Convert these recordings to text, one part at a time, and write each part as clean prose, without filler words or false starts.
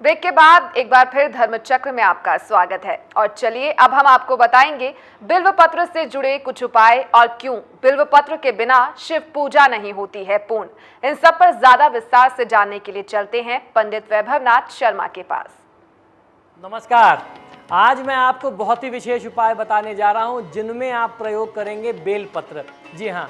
Break के बाद एक बार फिर धर्मचक्र में आपका स्वागत है। और चलिए अब हम आपको बताएंगे बिल्व पत्र से जुड़े कुछ उपाय और क्यों बिल्व पत्र के बिना शिव पूजा नहीं होती है पूर्ण। इन सब पर ज्यादा विस्तार से जानने के लिए चलते हैं पंडित वैभवनाथ शर्मा के पास। नमस्कार। आज मैं आपको बहुत ही विशेष उपाय बताने जा रहा हूं जिनमें आप प्रयोग करेंगे बेलपत्र। जी हाँ,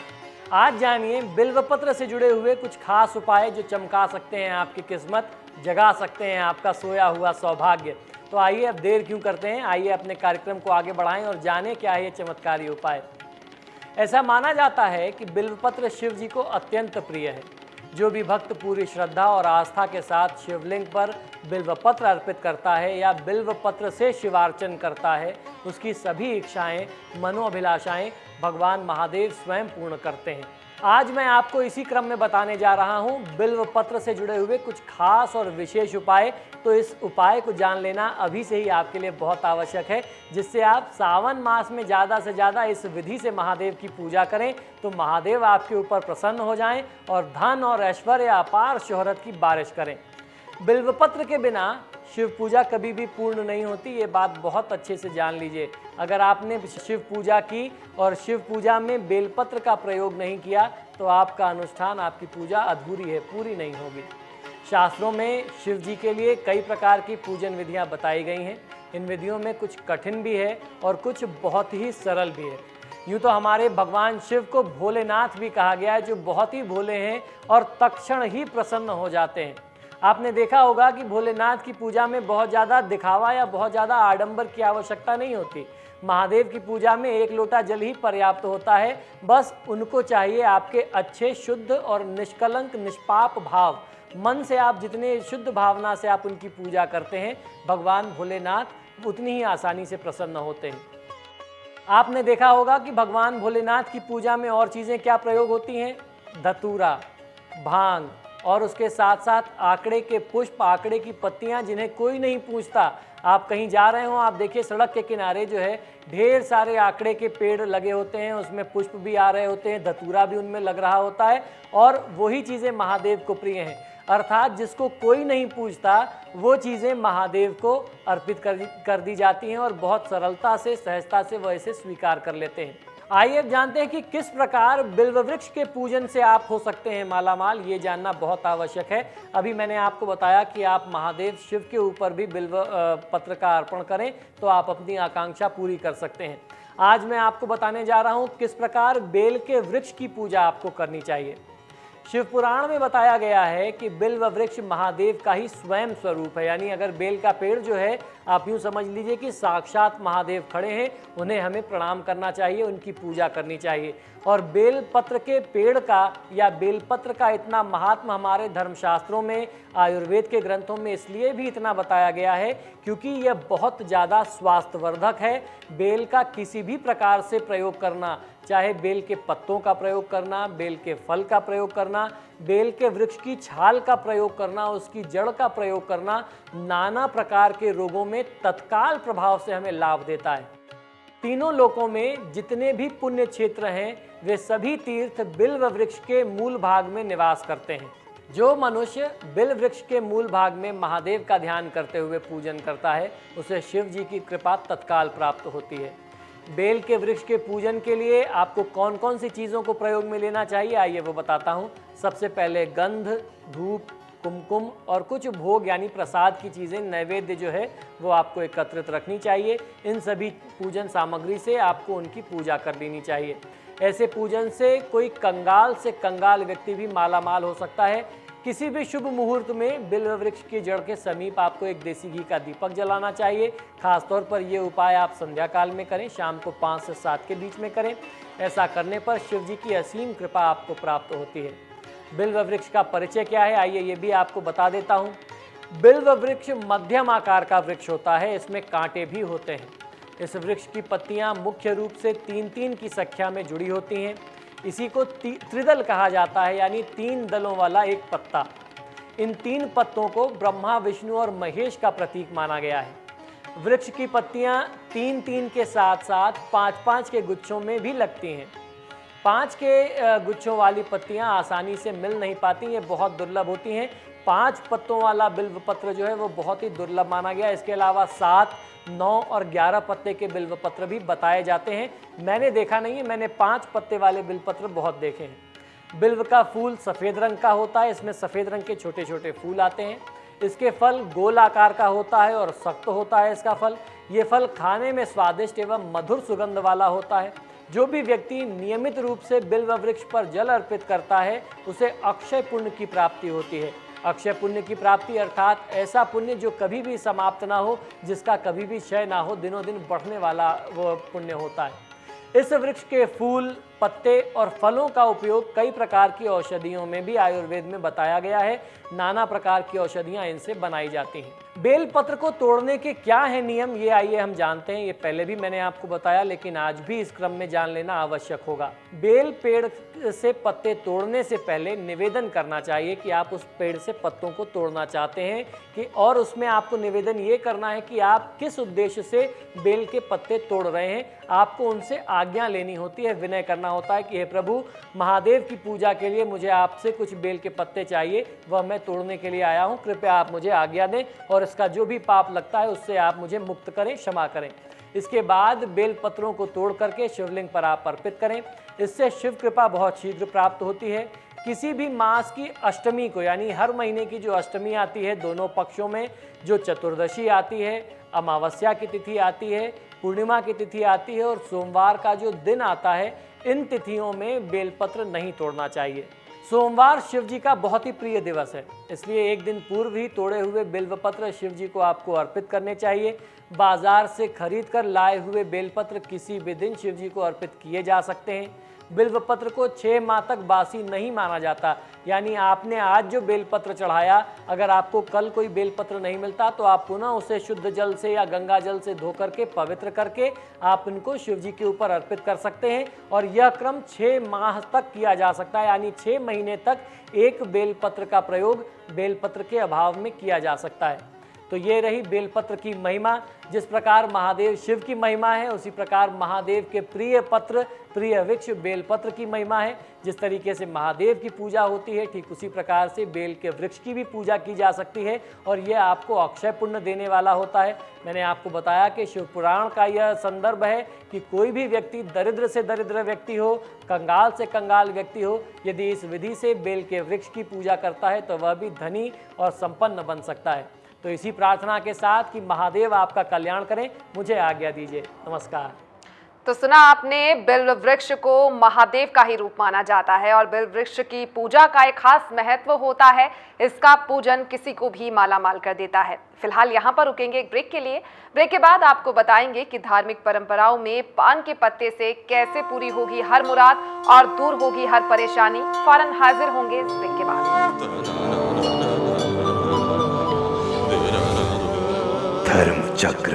आज जानिए बिल्व पत्र से जुड़े हुए कुछ खास उपाय जो चमका सकते हैं आपकी किस्मत, जगा सकते हैं आपका सोया हुआ सौभाग्य। तो आइए अब देर क्यों करते हैं, आइए अपने कार्यक्रम को आगे बढ़ाएं और जानें क्या है ये चमत्कारी उपाय। ऐसा माना जाता है कि बिल्वपत्र शिव जी को अत्यंत प्रिय है। जो भी भक्त पूरी श्रद्धा और आस्था के साथ शिवलिंग पर बिल्वपत्र अर्पित करता है या बिल्वपत्र से शिवार्चन करता है, उसकी सभी इच्छाएं, मनोअभिलाषाएं भगवान महादेव स्वयं पूर्ण करते हैं। आज मैं आपको इसी क्रम में बताने जा रहा हूं बिल्वपत्र से जुड़े हुए कुछ खास और विशेष उपाय। तो इस उपाय को जान लेना अभी से ही आपके लिए बहुत आवश्यक है, जिससे आप सावन मास में ज़्यादा से ज़्यादा इस विधि से महादेव की पूजा करें तो महादेव आपके ऊपर प्रसन्न हो जाएं और धन और ऐश्वर्य अपार शोहरत की बारिश करें। बिल्वपत्र के बिना शिव पूजा कभी भी पूर्ण नहीं होती, ये बात बहुत अच्छे से जान लीजिए। अगर आपने शिव पूजा की और शिव पूजा में बेलपत्र का प्रयोग नहीं किया तो आपका अनुष्ठान, आपकी पूजा अधूरी है, पूरी नहीं होगी। शास्त्रों में शिव जी के लिए कई प्रकार की पूजन विधियां बताई गई हैं। इन विधियों में कुछ कठिन भी है और कुछ बहुत ही सरल भी है। यूँ तो हमारे भगवान शिव को भोलेनाथ भी कहा गया है, जो बहुत ही भोले हैं और तत्क्षण ही प्रसन्न हो जाते हैं। आपने देखा होगा कि भोलेनाथ की पूजा में बहुत ज़्यादा दिखावा या बहुत ज़्यादा आडंबर की आवश्यकता नहीं होती। महादेव की पूजा में एक लोटा जल ही पर्याप्त होता है। बस उनको चाहिए आपके अच्छे, शुद्ध और निष्कलंक निष्पाप भाव। मन से आप जितने शुद्ध भावना से आप उनकी पूजा करते हैं, भगवान भोलेनाथ उतनी ही आसानी से प्रसन्न होते हैं। आपने देखा होगा कि भगवान भोलेनाथ की पूजा में और चीज़ें क्या प्रयोग होती हैं? धतूरा, भांग और उसके साथ साथ आकड़े के पुष्प, आकड़े की पत्तियां जिन्हें कोई नहीं पूछता। आप कहीं जा रहे हो, आप देखिए सड़क के किनारे जो है ढेर सारे आकड़े के पेड़ लगे होते हैं, उसमें पुष्प भी आ रहे होते हैं, धतूरा भी उनमें लग रहा होता है और वही चीज़ें महादेव को प्रिय हैं। अर्थात जिसको कोई नहीं पूछता वो चीज़ें महादेव को अर्पित कर दी जाती हैं और बहुत सरलता से, सहजता से वह इसे स्वीकार कर लेते हैं। आइए अब जानते हैं कि किस प्रकार बिल्व वृक्ष के पूजन से आप हो सकते हैं मालामाल। ये जानना बहुत आवश्यक है। अभी मैंने आपको बताया कि आप महादेव शिव के ऊपर भी बिल्व पत्र का अर्पण करें तो आप अपनी आकांक्षा पूरी कर सकते हैं। आज मैं आपको बताने जा रहा हूँ किस प्रकार बेल के वृक्ष की पूजा आपको करनी चाहिए। शिव पुराण में बताया गया है कि बिल्व वृक्ष महादेव का ही स्वयं स्वरूप है। यानी अगर बेल का पेड़ जो है, आप यूँ समझ लीजिए कि साक्षात महादेव खड़े हैं, उन्हें हमें प्रणाम करना चाहिए, उनकी पूजा करनी चाहिए। और बेल पत्र के पेड़ का या बेलपत्र का इतना महात्म हमारे धर्मशास्त्रों में, आयुर्वेद के ग्रंथों में इसलिए भी इतना बताया गया है क्योंकि यह बहुत ज़्यादा स्वास्थ्यवर्धक है। बेल का किसी भी प्रकार से प्रयोग करना, चाहे बेल के पत्तों का प्रयोग करना, बेल के फल का प्रयोग करना, बेल के वृक्ष की छाल का प्रयोग करना, उसकी जड़ का प्रयोग करना, नाना प्रकार के रोगों में तत्काल प्रभाव से हमें लाभ देता है। तीनों लोकों में जितने भी पुण्य क्षेत्र हैं वे सभी तीर्थ बिल्व वृक्ष के मूल भाग में निवास करते हैं। जो मनुष्य बिल्व वृक्ष के मूल भाग में महादेव का ध्यान करते हुए पूजन करता है उसे शिव जी की कृपा तत्काल प्राप्त होती है। बेल के वृक्ष के पूजन के लिए आपको कौन कौन सी चीज़ों को प्रयोग में लेना चाहिए, आइए वो बताता हूँ। सबसे पहले गंध, धूप, कुमकुम और कुछ भोग यानी प्रसाद की चीज़ें, नैवेद्य जो है वो आपको एकत्रित रखनी चाहिए। इन सभी पूजन सामग्री से आपको उनकी पूजा कर लेनी चाहिए। ऐसे पूजन से कोई कंगाल से कंगाल व्यक्ति भी मालामाल हो सकता है। किसी भी शुभ मुहूर्त में बिल्व वृक्ष की जड़ के समीप आपको एक देसी घी का दीपक जलाना चाहिए। खासतौर पर ये उपाय आप संध्या काल में करें, शाम को 5 से 7 के बीच में करें। ऐसा करने पर शिव जी की असीम कृपा आपको प्राप्त होती है। बिल्व वृक्ष का परिचय क्या है, आइए ये भी आपको बता देता हूँ। बिल्व वृक्ष मध्यम आकार का वृक्ष होता है, इसमें कांटे भी होते हैं। इस वृक्ष की पत्तियाँ मुख्य रूप से 3-3 की संख्या में जुड़ी होती हैं। इसी को त्रिदल कहा जाता है, यानी 3 दलों वाला एक पत्ता। इन 3 पत्तों को ब्रह्मा, विष्णु और महेश का प्रतीक माना गया है। वृक्ष की पत्तियां 3-3 के साथ साथ 5-5 के गुच्छों में भी लगती हैं। 5 के गुच्छों वाली पत्तियां आसानी से मिल नहीं पाती, ये बहुत दुर्लभ होती हैं। 5 पत्तों वाला बिल्व पत्र जो है वो बहुत ही दुर्लभ माना गया। इसके अलावा 7, 9 और 11 पत्ते के बिल्व पत्र भी बताए जाते हैं। मैंने देखा नहीं है, मैंने 5 पत्ते वाले बिल्व पत्र बहुत देखे हैं। बिल्व का फूल सफ़ेद रंग का होता है, इसमें सफ़ेद रंग के छोटे छोटे फूल आते हैं। इसके फल गोल आकार का होता है और सख्त होता है इसका फल। ये फल खाने में स्वादिष्ट एवं मधुर सुगंध वाला होता है। जो भी व्यक्ति नियमित रूप से बिल्व वृक्ष पर जल अर्पित करता है उसे अक्षय पुण्य की प्राप्ति होती है। अक्षय पुण्य की प्राप्ति अर्थात ऐसा पुण्य जो कभी भी समाप्त ना हो, जिसका कभी भी क्षय ना हो, दिनों दिन बढ़ने वाला वो पुण्य होता है। इस वृक्ष के फूल, पत्ते और फलों का उपयोग कई प्रकार की औषधियों में भी आयुर्वेद में बताया गया है। नाना प्रकार की औषधियां इनसे बनाई जाती हैं। बेल पत्र को तोड़ने के क्या है नियम, ये आइए हम जानते हैं। ये पहले भी मैंने आपको बताया, लेकिन आज भी इस क्रम में जान लेना आवश्यक होगा। बेल पेड़ से पत्ते तोड़ने से पहले निवेदन करना चाहिए कि आप उस पेड़ से पत्तों को तोड़ना चाहते हैं और उसमें आपको निवेदन ये करना है कि आप किस उद्देश्य से बेल के पत्ते तोड़ रहे हैं। आपको उनसे आज्ञा लेनी होती है, विनय करना होता है कि हे प्रभु, महादेव की पूजा के लिए मुझे आपसे कुछ बेल के पत्ते चाहिए, वह मैं तोड़ने के लिए आया हूँ, कृपया आप मुझे आज्ञा दें और इसका जो भी पाप लगता है उससे आप मुझे मुक्त करें, क्षमा करें। इसके बाद बेल पत्रों को तोड़ करके शिवलिंग पर आप अर्पित करें। इससे शिव कृपा बहुत शीघ्र प्राप्त होती है। किसी भी मास की अष्टमी को, यानी हर महीने की जो अष्टमी आती है, दोनों पक्षों में जो चतुर्दशी आती है, अमावस्या की तिथि आती है, पूर्णिमा की तिथि आती है और सोमवार का जो दिन आता है, इन तिथियों में बेलपत्र नहीं तोड़ना चाहिए। सोमवार शिव जी का बहुत ही प्रिय दिवस है, इसलिए एक दिन पूर्व ही तोड़े हुए बेलपत्र शिव जी को आपको अर्पित करने चाहिए। बाजार से खरीद कर लाए हुए बेलपत्र किसी भी दिन शिव जी को अर्पित किए जा सकते हैं। बिल्वपत्र को 6 माह तक बासी नहीं माना जाता, यानी आपने आज जो बेलपत्र चढ़ाया, अगर आपको कल कोई बेलपत्र नहीं मिलता तो आप पुनः उसे शुद्ध जल से या गंगा जल से धो करके पवित्र करके आप इनको शिव जी के ऊपर अर्पित कर सकते हैं। और यह क्रम 6 माह तक किया जा सकता है, यानी 6 महीने तक एक बेलपत्र का प्रयोग बेलपत्र के अभाव में किया जा सकता है। तो ये रही बेलपत्र की महिमा। जिस प्रकार महादेव शिव की महिमा है, उसी प्रकार महादेव के प्रिय पत्र, प्रिय वृक्ष बेलपत्र की महिमा है। जिस तरीके से महादेव की पूजा होती है, ठीक उसी प्रकार से बेल के वृक्ष की भी पूजा की जा सकती है और यह आपको अक्षय पुण्य देने वाला होता है। मैंने आपको बताया कि शिव पुराण का यह संदर्भ है कि कोई भी व्यक्ति दरिद्र से दरिद्र व्यक्ति हो, कंगाल से कंगाल व्यक्ति हो, यदि इस विधि से बेल के वृक्ष की पूजा करता है तो वह भी धनी और संपन्न बन सकता है। तो इसी प्रार्थना के साथ कि महादेव आपका कल्याण करें, मुझे आज्ञा दीजिए। नमस्कार। तो सुना आपने, बिल्व वृक्ष को महादेव का ही रूप माना जाता है और बिल्व वृक्ष की पूजा का एक खास महत्व होता है। इसका पूजन किसी को भी मालामाल कर देता है। फिलहाल यहाँ पर रुकेंगे एक ब्रेक के लिए। ब्रेक के बाद आपको बताएंगे कि धार्मिक परंपराओं में पान के पत्ते से कैसे पूरी होगी हर मुराद और दूर होगी हर परेशानी। फौरन हाजिर होंगे इस ब्रेक के बाद। धर्म चक्र।